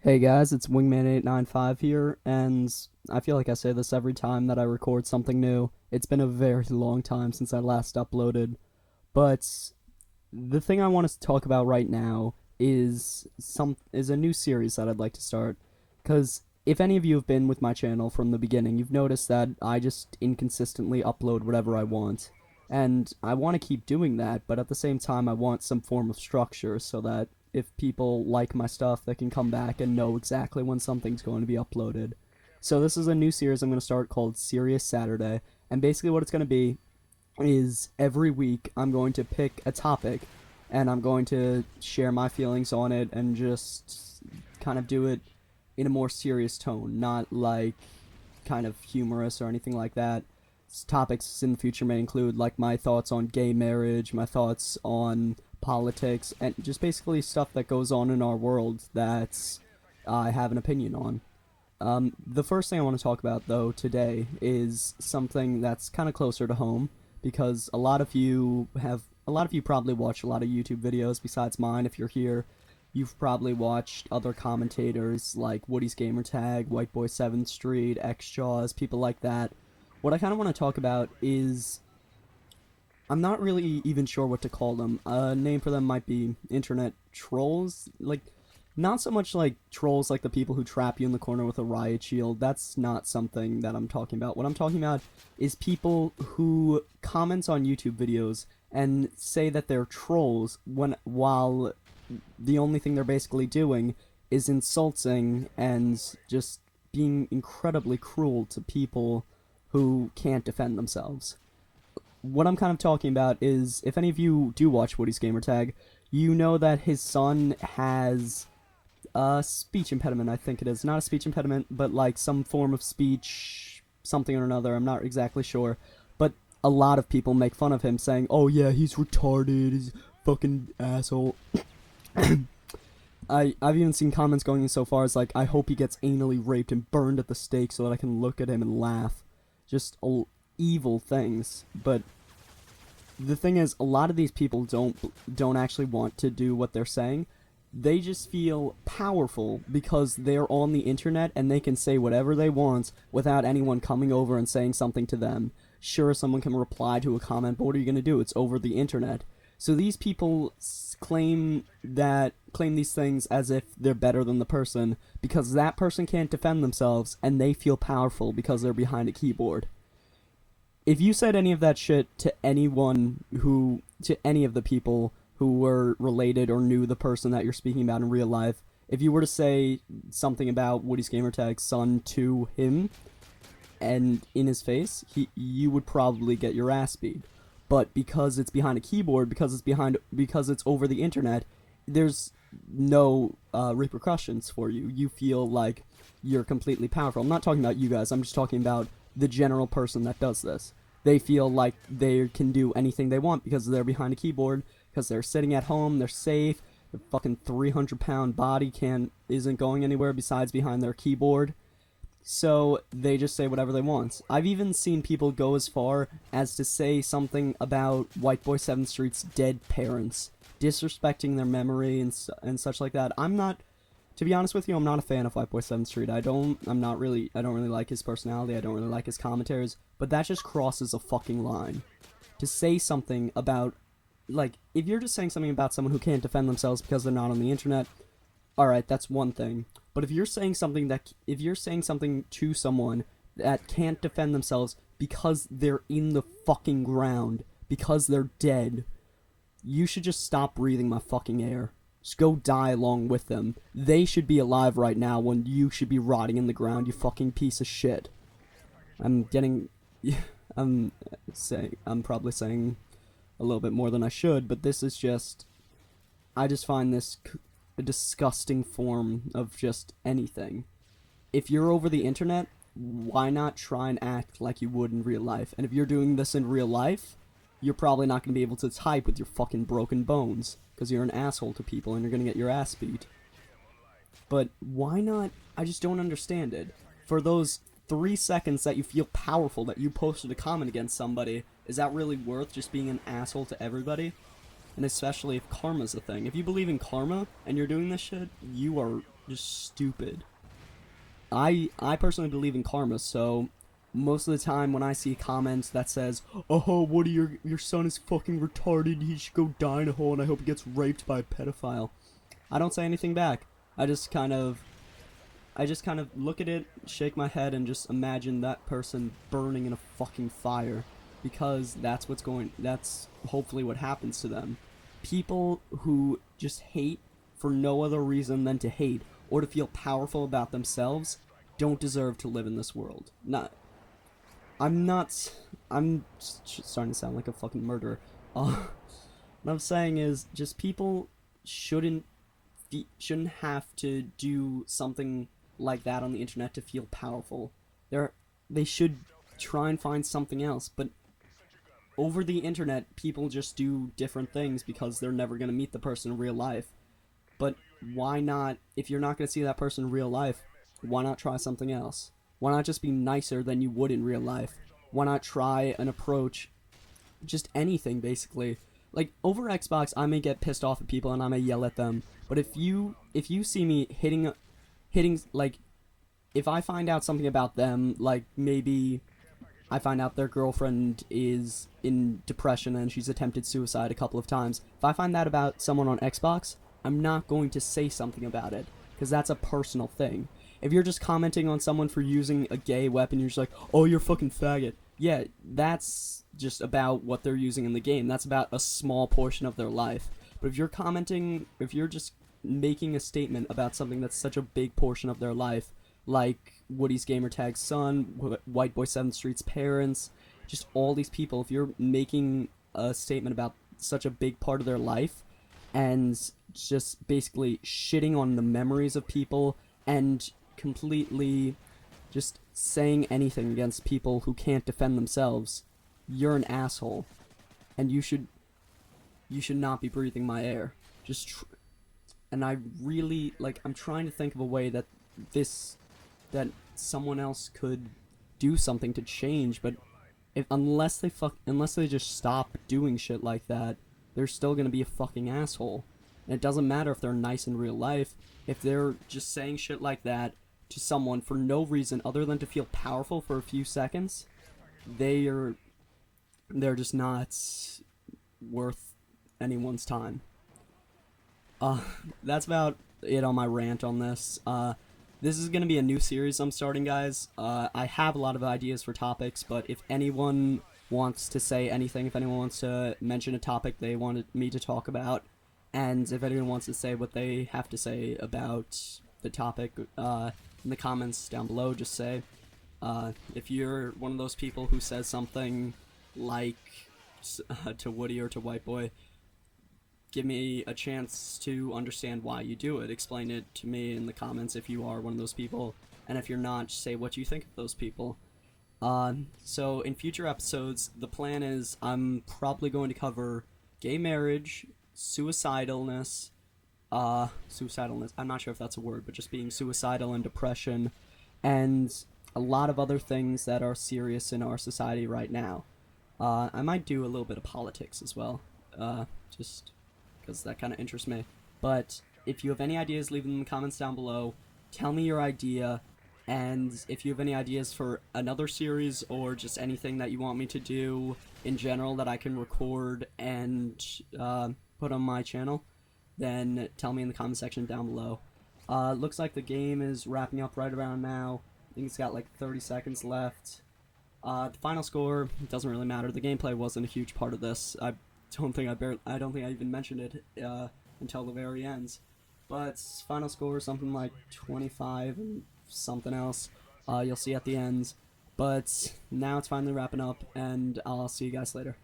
Hey guys, it's Wingman895 here, and I feel like I say this every time that I record something new. It's been a very long time since I last uploaded, but the thing I want to talk about right now is a new series that I'd like to start. Cause if any of you have been with my channel from the beginning, you've noticed that I just inconsistently upload whatever I want. And I want to keep doing that, but at the same time I want some form of structure so that if people like my stuff, they can come back and know exactly when something's going to be uploaded. So this is a new series I'm going to start called Serious Saturday, and basically what it's going to be is every week I'm going to pick a topic and I'm going to share my feelings on it and just kind of do it in a more serious tone, not like kind of humorous or anything like that. Topics in the future may include like my thoughts on gay marriage, my thoughts on politics, and just basically stuff that goes on in our world that I have an opinion on. The first thing I want to talk about, though, today is something that's kind of closer to home because a lot of you probably watch a lot of YouTube videos besides mine. If you're here, you've probably watched other commentators like Woody's Gamertag, White Boy 7th Street, X Jaws, people like that. What I kind of want to talk about is I'm not really even sure what to call them. A name for them might be internet trolls. Like, not so much like trolls like the people who trap you in the corner with a riot shield. That's not something that I'm talking about. What I'm talking about is people who comment on YouTube videos and say that they're trolls while the only thing they're basically doing is insulting and just being incredibly cruel to people who can't defend themselves. What I'm kind of talking about is if any of you do watch Woody's Gamertag, you know that his son has a speech impediment, I think it is. Not a speech impediment, but like some form of speech, something or another, I'm not exactly sure. But a lot of people make fun of him saying, oh yeah, he's retarded, he's a fucking asshole. I've even seen comments going so far as like, I hope he gets anally raped and burned at the stake so that I can look at him and laugh. Just evil things. But the thing is, a lot of these people don't actually want to do what they're saying. They just feel powerful because they're on the internet and they can say whatever they want without anyone coming over and saying something to them. Sure, someone can reply to a comment, but what are you going to do? It's over the internet. So these people claim these things as if they're better than the person because that person can't defend themselves and they feel powerful because they're behind a keyboard. If you said any of that shit to any of the people who were related or knew the person that you're speaking about in real life, if you were to say something about Woody's Gamertag's son to him and in his face, you would probably get your ass beat. But because it's behind a keyboard, because it's over the internet, there's no repercussions for you. You feel like you're completely powerful. I'm not talking about you guys. I'm just talking about the general person that does this. They feel like they can do anything they want because they're behind a keyboard, because they're sitting at home, they're safe, their fucking 300-pound body isn't going anywhere besides behind their keyboard. So they just say whatever they want. I've even seen people go as far as to say something about White Boy 7th Street's dead parents, disrespecting their memory and such like that. To be honest with you, I'm not a fan of White Boy 7th Street. I don't really like his personality. I don't really like his commentaries. But that just crosses a fucking line. To say something about, like, if you're just saying something about someone who can't defend themselves because they're not on the internet, alright, that's one thing. But if you're saying something to someone that can't defend themselves because they're in the fucking ground, because they're dead, you should just stop breathing my fucking air. Just go die along with them. They should be alive right now when you should be rotting in the ground, you fucking piece of shit. I'm probably saying a little bit more than I should, but this is just, I just find this a disgusting form of just anything. If you're over the internet, why not try and act like you would in real life? And if you're doing this in real life, you're probably not going to be able to type with your fucking broken bones because you're an asshole to people and you're going to get your ass beat. But why not? I just don't understand it. For those 3 seconds that you feel powerful that you posted a comment against somebody, is that really worth just being an asshole to everybody? And especially if karma's a thing. If you believe in karma and you're doing this shit, you are just stupid. I personally believe in karma, so most of the time when I see comments that says, "Oh, what are your son is fucking retarded. He should go die in a hole, and I hope he gets raped by a pedophile," I don't say anything back. I just kind of look at it, shake my head, and just imagine that person burning in a fucking fire, because that's hopefully what happens to them. People who just hate for no other reason than to hate or to feel powerful about themselves don't deserve to live in this world. Not, I'm not, I'm starting to sound like a fucking murderer. What I'm saying is, just people shouldn't shouldn't have to do something like that on the internet to feel powerful. They should try and find something else, but over the internet, people just do different things because they're never going to meet the person in real life. But why not, if you're not going to see that person in real life, why not try something else? Why not just be nicer than you would in real life? Why not try an approach, just anything basically? Like, over Xbox, I may get pissed off at people and I may yell at them, but if you see me hitting, like, if I find out something about them, like maybe I find out their girlfriend is in depression and she's attempted suicide a couple of times. If I find that about someone on Xbox, I'm not going to say something about it, because that's a personal thing. If you're just commenting on someone for using a gay weapon, you're just like, "Oh, you're a fucking faggot." Yeah, that's just about what they're using in the game. That's about a small portion of their life. But if you're just making a statement about something that's such a big portion of their life, like Woody's gamertag son, White Boy 7th Street's parents, just all these people, if you're making a statement about such a big part of their life and just basically shitting on the memories of people and completely just saying anything against people who can't defend themselves, you're an asshole, and you should not be breathing my air. And I really, like, I'm trying to think of a way that someone else could do something to change, but unless they just stop doing shit like that, they're still gonna be a fucking asshole. And it doesn't matter if they're nice in real life. If they're just saying shit like that to someone for no reason other than to feel powerful for a few seconds, they're just not worth anyone's time. Uh, that's about it on my rant on this. This is going to be a new series I'm starting, guys. I have a lot of ideas for topics, but if anyone wants to say anything, if anyone wants to mention a topic they wanted me to talk about, and if anyone wants to say what they have to say about the topic in the comments down below, just say. If you're one of those people who says something like to Woody or to White Boy, give me a chance to understand why you do it. Explain it to me in the comments if you are one of those people, and if you're not, say what you think of those people. So in future episodes, the plan is I'm probably going to cover gay marriage, suicidalness, I'm not sure if that's a word, but just being suicidal and depression, and a lot of other things that are serious in our society right now. I might do a little bit of politics as well, just because that kind of interests me. But if you have any ideas, leave them in the comments down below. Tell me your idea, and if you have any ideas for another series or just anything that you want me to do in general that I can record and put on my channel, then tell me in the comment section down below. Looks like the game is wrapping up right around now. I think it's got like 30 seconds left. The final score doesn't really matter. The gameplay wasn't a huge part of this. I don't think I even mentioned it until the very end. But final score something like 25 and something else. You'll see at the end. But now it's finally wrapping up, and I'll see you guys later.